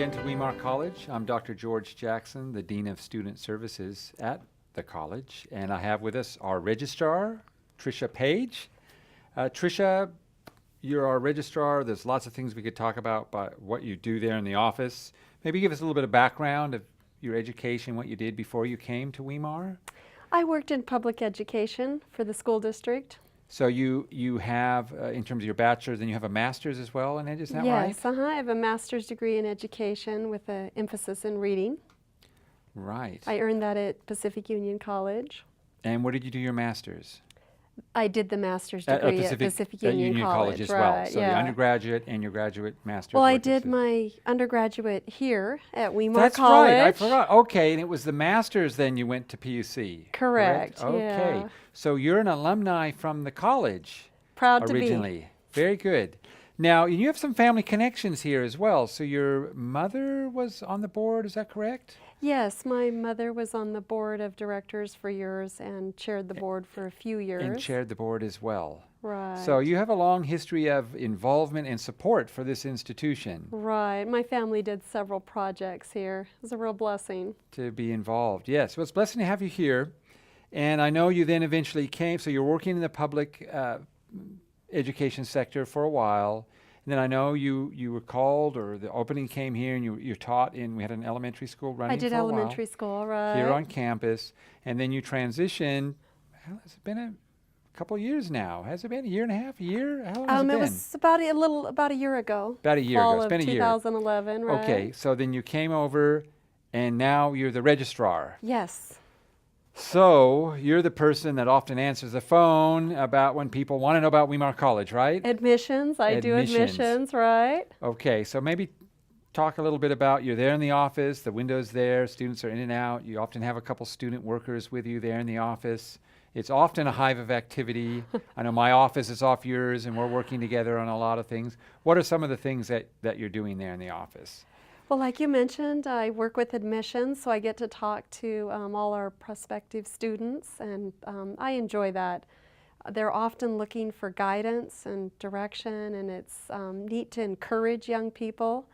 again to Weimar College. I'm Dr. George Jackson, the Dean of Student Services at the college, and I have with us our registrar, Tricia Page. Tricia, you're our registrar. There's lots of things we could talk about what you do there in the office. Maybe give us a little bit of background of your education, what you did before you came to Weimar. I worked in public education for the school district. So you have, in terms of your bachelor's, and you have a master's as well in it, is that right? Yes, I have a master's degree in education with an emphasis in reading. Right. I earned that at Pacific Union College. And where did you do your master's? I did the master's degree at Pacific Union College as right, well. So yeah. the undergraduate and your graduate master's. Well, I did my undergraduate here at Weimar That's College. Right, I forgot. Okay, and it was the master's then you went to PUC. Correct, Okay, yeah. so you're an alumni from the college. Proud originally. to be. Very good. Now, you have some family connections here as well. So your mother was on the board, is that correct? Yes, my mother was on the board of directors for years and chaired the board for a few years. And chaired the board as well. Right. So you have a long history of involvement and support for this institution. Right. My family did several projects here. It was a real blessing. To be involved, yes. Well, it's a blessing to have you here. And I know you then eventually came, so you're working in the public education sector for a while. And then I know you were called, or the opening came here, and you taught in, we had an elementary school running for a while. I did elementary school, right. Here on campus. And then you transitioned, well, has it been a couple of years now? Has it been a year and a half, a year? How long has it been? It was about a year ago. About a year ago. It's been a year. 2011, right. Okay, so then you came over, and now you're the registrar. Yes. So you're the person that often answers the phone about when people want to know about Weimar College, right? Admissions. I do admissions, right. Okay, so maybe talk a little bit about, you're there in the office, the window's there, students are in and out. You often have a couple student workers with you there in the office. It's often a hive of activity. I know my office is off yours, and we're working together on a lot of things. What are some of the things that you're doing there in the office? Well, like you mentioned, I work with admissions, so I get to talk to all our prospective students, and I enjoy that. They're often looking for guidance and direction, and it's neat to encourage young people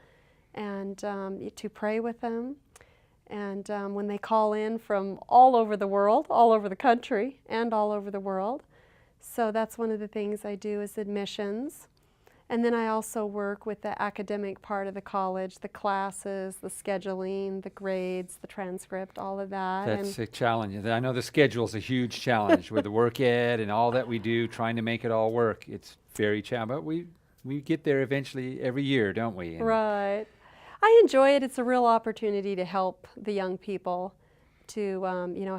and to pray with them. And when they call in from all over the world, all over the country, and all over the world. So that's one of the things I do is admissions. And then I also work with the academic part of the college, the classes, the scheduling, the grades, the transcript, all of that. That's a challenge. I know the schedule's a huge challenge with the work ed and all that we do, trying to make it all work. It's very challenging, but we get there eventually every year, don't we? And right. I enjoy it. It's a real opportunity to help the young people, to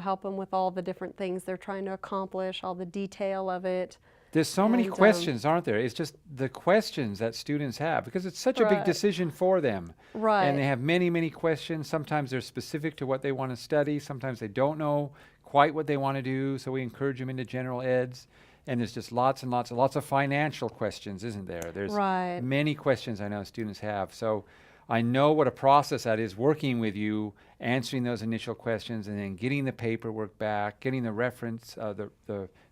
help them with all the different things they're trying to accomplish, all the detail of it. There's so many questions, aren't there? It's just the questions that students have, because it's such a big decision for them. Right. And they have many, many questions. Sometimes they're specific to what they want to study. Sometimes they don't know quite what they want to do, so we encourage them into general eds. And there's just lots and lots of financial questions, isn't there? There's many questions I know students have. So I know what a process that is, working with you, answering those initial questions, and then getting the paperwork back, getting the reference,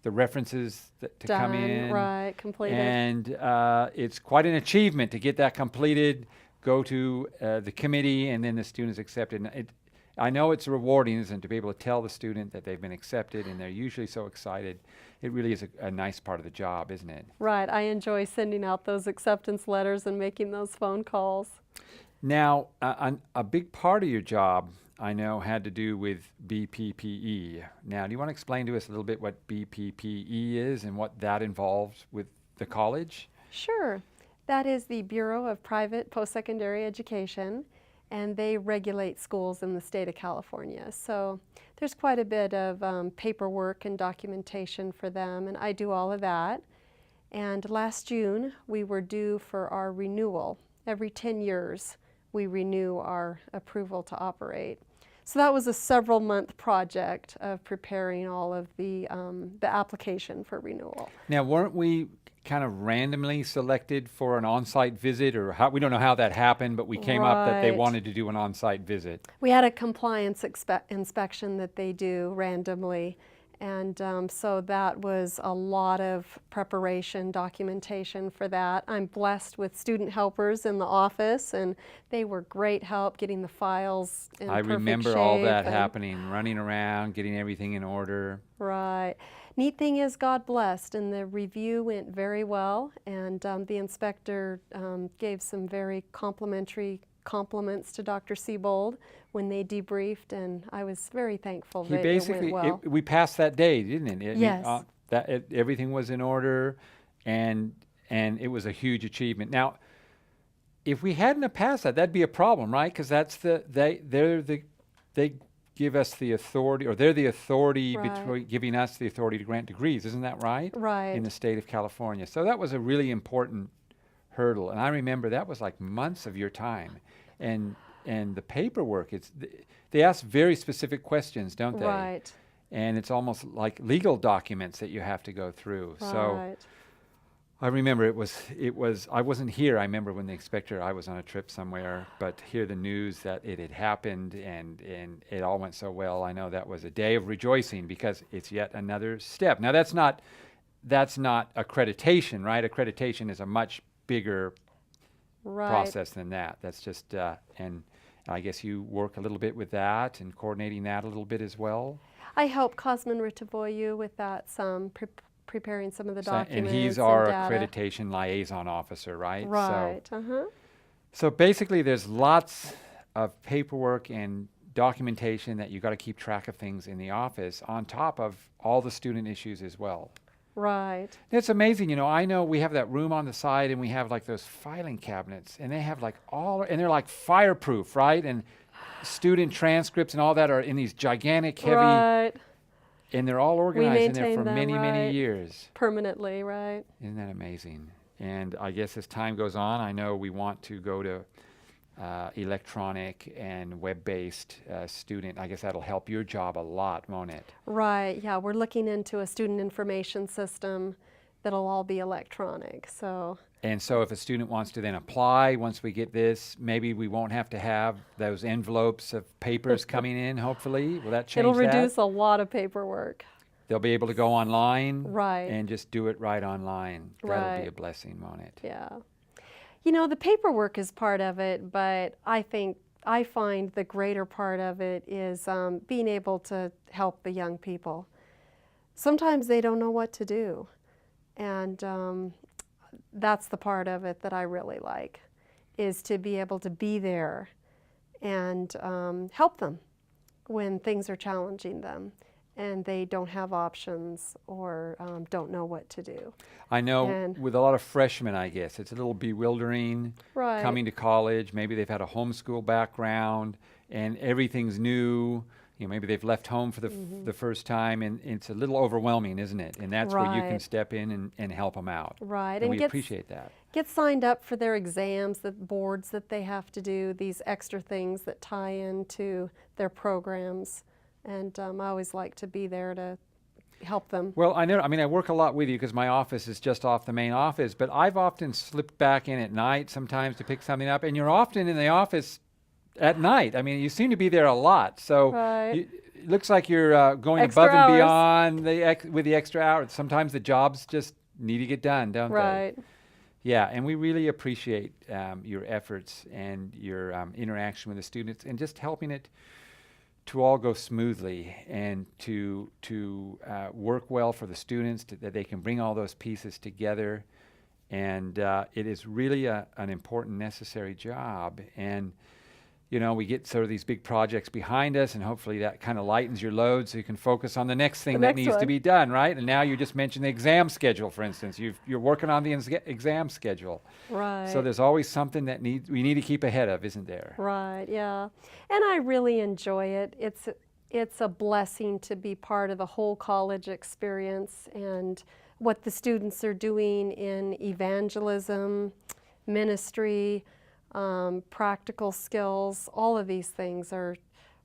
the references to come in. Right, completed. And it's quite an achievement to get that completed, go to the committee, and then the student is accepted. And I know it's rewarding, isn't it, to be able to tell the student that they've been accepted, and they're usually so excited. It really is a nice part of the job, isn't it? Right. I enjoy sending out those acceptance letters and making those phone calls. Now, a big part of your job, I know, had to do with BPPE. Now, do you want to explain to us a little bit what BPPE is and what that involves with the college? Sure. That is the Bureau of Private Post-Secondary Education, and they regulate schools in the state of California. So there's quite a bit of paperwork and documentation for them, and I do all of that. And last June, we were due for our renewal. Every 10 years, we renew our approval to operate. So that was a several-month project of preparing all of the application for renewal. Now, weren't we kind of randomly selected for an on-site visit, or we don't know how that happened, but we came up that they wanted to do an on-site visit? We had a compliance inspection that they do randomly, And so that was a lot of preparation, documentation for that. I'm blessed with student helpers in the office, and they were great help getting the files in I perfect remember all that shape. happening, running around, getting everything in order. Right. Neat thing is, God blessed, and the review went very well, and the inspector gave some very complimentary compliments to Dr. Siebold when they debriefed, and I was very thankful He that it went basically, well. we passed that day, didn't it? I mean, Yes. everything was in order, and it was a huge achievement. Now, if we hadn't have passed that, that'd be a problem, right? Because they give us the authority, or they're the authority Right. between giving us the authority to grant degrees, isn't that right? Right. In the state of California. So that was a really important hurdle, and I remember that was like months of your time, and the paperwork. They ask very specific questions, don't they? Right. And it's almost like legal documents that you have to go through. So Right. I remember it was I wasn't here. I remember when the inspector, I was on a trip somewhere, but to hear the news that it had happened and it all went so well, I know that was a day of rejoicing because it's yet another step. Now that's not accreditation, right? Accreditation is a much bigger Right. process than that. That's just and I guess you work a little bit with that and coordinating that a little bit as well. I help Cosmin Ritavoyu with that some, preparing some of the documents And he's our data. accreditation liaison officer, right? Right. So basically there's lots of paperwork and documentation that you got to keep track of things in the office on top of all the student issues as well. Right. It's amazing, I know we have that room on the side and we have like those filing cabinets and they have like and they're like fireproof, right? And student transcripts and all that are in these gigantic, heavy, Right. and they're all organized in there maintain for them, many, many right. years. Permanently, right. Isn't that amazing? And I guess as time goes on, I know we want to go to electronic and web-based student. I guess that'll help your job a lot, won't it? Right, yeah, we're looking into a student information system that'll all be electronic, so. And so if a student wants to then apply, once we get this, maybe we won't have to have those envelopes of papers coming in, hopefully. Will that change It'll that? reduce a lot of paperwork. They'll be able to go online Right. and just do it right online. That'll be Right. a blessing, won't it? Yeah. The paperwork is part of it, but I find the greater part of it is being able to help the young people. Sometimes they don't know what to do, and that's the part of it that I really like, is to be able to be there and help them when things are challenging them and they don't have options or don't know what to do. I know And- with a lot of freshmen, I guess, it's a little bewildering Right. coming to college. Maybe they've had a homeschool background and everything's new. Maybe they've left home for the first time, and it's a little overwhelming, isn't it? And that's where you can Right. step in and help them out. Right, And we get appreciate that. get signed up for their exams, the boards that they have to do, these extra things that tie into their programs. And I always like to be there to help them. Well, I work a lot with you because my office is just off the main office, but I've often slipped back in at night sometimes to pick something up, and you're often in the office at night. You seem to be there a lot. So Right. it looks like you're going Extra above and hours. beyond with the extra hours. Sometimes the jobs just need to get done, don't they? Right. Yeah, and we really appreciate your efforts and your interaction with the students and just helping it to all go smoothly and to work well for the students, that they can bring all those pieces together. And it is really an important, necessary job. And we get sort of these big projects behind us, and hopefully that kind of lightens your load so you can focus on the next thing that next needs to one. be done, right? And now you just mentioned the exam schedule, for instance. You're working on the exam schedule. Right. So there's always something that we need to keep ahead of, isn't there? Right, yeah. And I really enjoy it. It's a blessing to be part of the whole college experience and what the students are doing in evangelism, ministry, practical skills. All of these things are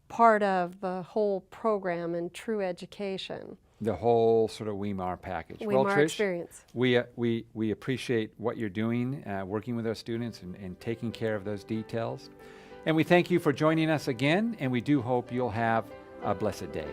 part of the whole program and true education. The whole sort of Weimar package. Weimar Well, Trish, experience. we appreciate what you're doing, working with our students and taking care of those details. And we thank you for joining us again, and we do hope you'll have a blessed day.